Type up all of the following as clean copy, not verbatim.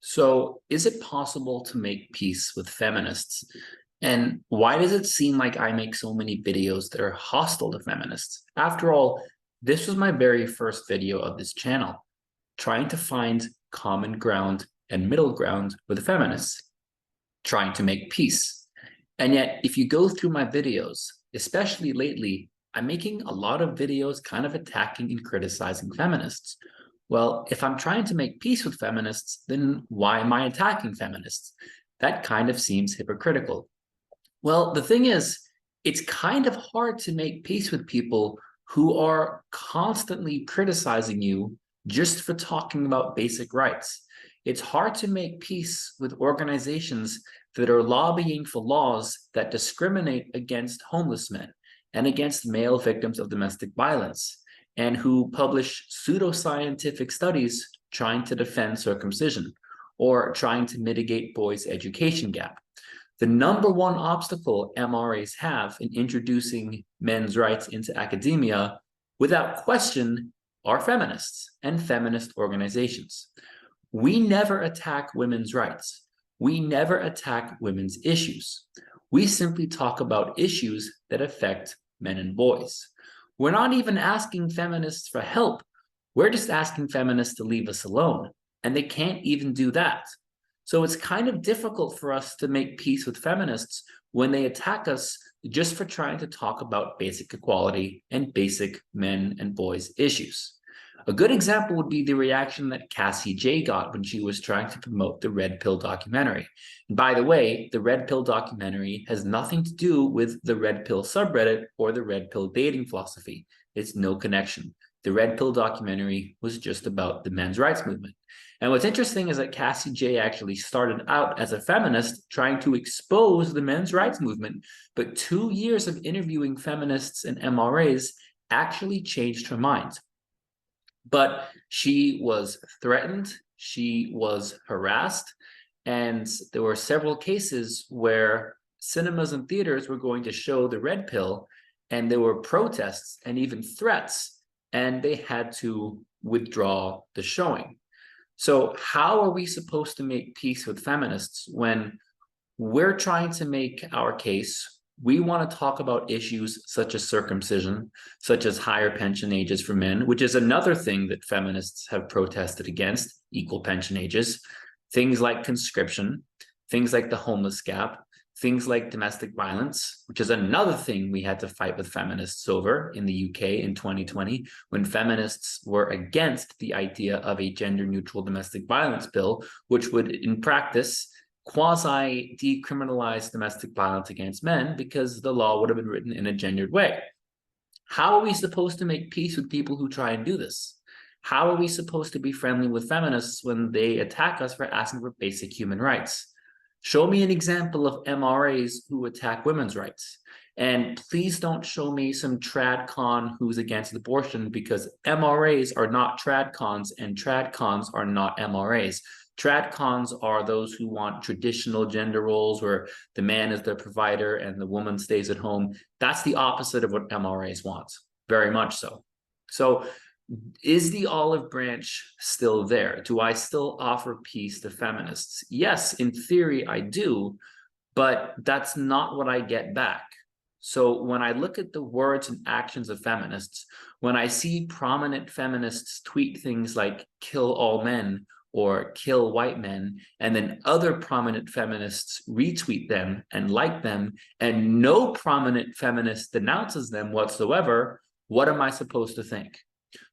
So, is it possible to make peace with feminists? And why does it seem like I make so many videos that are hostile to feminists? After all, this was my very first video of this channel, trying to find common ground and middle ground with feminists, trying to make peace. And yet, if you go through my videos, especially lately, I'm making a lot of videos kind of attacking and criticizing feminists. Well, if I'm trying to make peace with feminists, then why am I attacking feminists? That kind of seems hypocritical. Well, the thing is, it's kind of hard to make peace with people who are constantly criticizing you just for talking about basic rights. It's hard to make peace with organizations that are lobbying for laws that discriminate against homeless men and against male victims of domestic violence, and who publish pseudoscientific studies trying to defend circumcision or trying to mitigate boys' education gap. The number one obstacle MRAs have in introducing men's rights into academia, without question, are feminists and feminist organizations. We never attack women's rights. We never attack women's issues. We simply talk about issues that affect men and boys. We're not even asking feminists for help. We're just asking feminists to leave us alone. And they can't even do that. So it's kind of difficult for us to make peace with feminists when they attack us just for trying to talk about basic equality and basic men and boys issues. A good example would be the reaction that Cassie Jaye got when she was trying to promote the Red Pill documentary. And by the way, the Red Pill documentary has nothing to do with the Red Pill subreddit or the Red Pill dating philosophy. It's no connection. The Red Pill documentary was just about the men's rights movement. And what's interesting is that Cassie Jaye actually started out as a feminist trying to expose the men's rights movement, but 2 years of interviewing feminists and MRAs actually changed her mind. But she was threatened, she was harassed, and there were several cases where cinemas and theaters were going to show the red pill, and there were protests and even threats, and they had to withdraw the showing. So how are we supposed to make peace with feminists when we're trying to make our case? We want to talk about issues such as circumcision, such as higher pension ages for men, which is another thing that feminists have protested against, equal pension ages, things like conscription, things like the homeless gap, things like domestic violence, which is another thing we had to fight with feminists over in the UK in 2020, when feminists were against the idea of a gender-neutral domestic violence bill, which would, in practice, quasi-decriminalize domestic violence against men because the law would have been written in a gendered way. How are we supposed to make peace with people who try and do this? How are we supposed to be friendly with feminists when they attack us for asking for basic human rights? Show me an example of MRAs who attack women's rights. And please don't show me some tradcon who's against abortion, because MRAs are not tradcons and tradcons are not MRAs. Tradcons are those who want traditional gender roles where the man is the provider and the woman stays at home. That's the opposite of what MRAs want, very much so. So is the olive branch still there? Do I still offer peace to feminists? Yes, in theory I do, but that's not what I get back. So when I look at the words and actions of feminists, when I see prominent feminists tweet things like "kill all men" or "kill white men," and then other prominent feminists retweet them and like them, and no prominent feminist denounces them whatsoever, what am I supposed to think?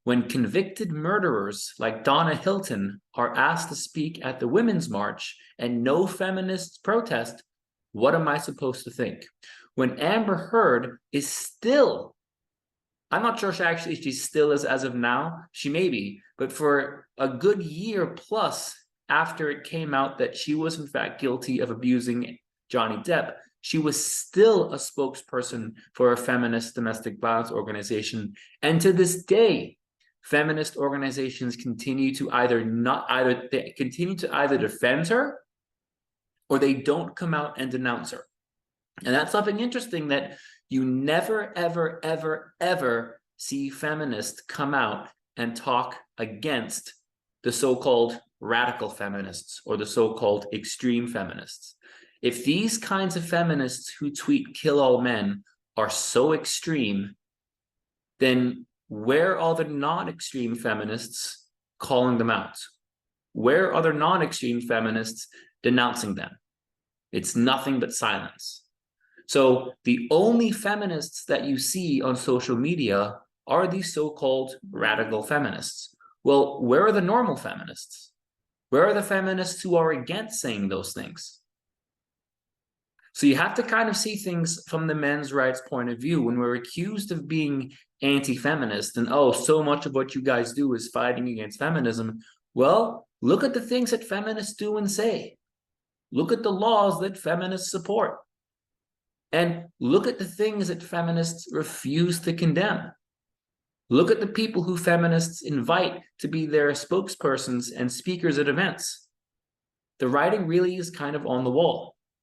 When convicted murderers like Donna Hilton are asked to speak at the Women's March and no feminists protest, what am I supposed to think? When Amber Heard is still, I'm not sure she still is as of now, she may be, but for a good year plus after it came out that she was in fact guilty of abusing Johnny Depp, she was still a spokesperson for a feminist domestic violence organization. And to this day, feminist organizations continue to either defend her, or they don't come out and denounce her. And that's something interesting, that you never, ever, ever, ever see feminists come out and talk against the so-called radical feminists or the so-called extreme feminists. If these kinds of feminists who tweet "kill all men" are so extreme, then where are the non-extreme feminists calling them out? Where are the non-extreme feminists denouncing them? It's nothing but silence. So the only feminists that you see on social media are these so-called radical feminists. Well, where are the normal feminists? Where are the feminists who are against saying those things? So you have to kind of see things from the men's rights point of view. When we're accused of being anti-feminist and, oh, so much of what you guys do is fighting against feminism. Well, look at the things that feminists do and say. Look at the laws that feminists support. And look at the things that feminists refuse to condemn. Look at the people who feminists invite to be their spokespersons and speakers at events. The writing really is kind of on the wall.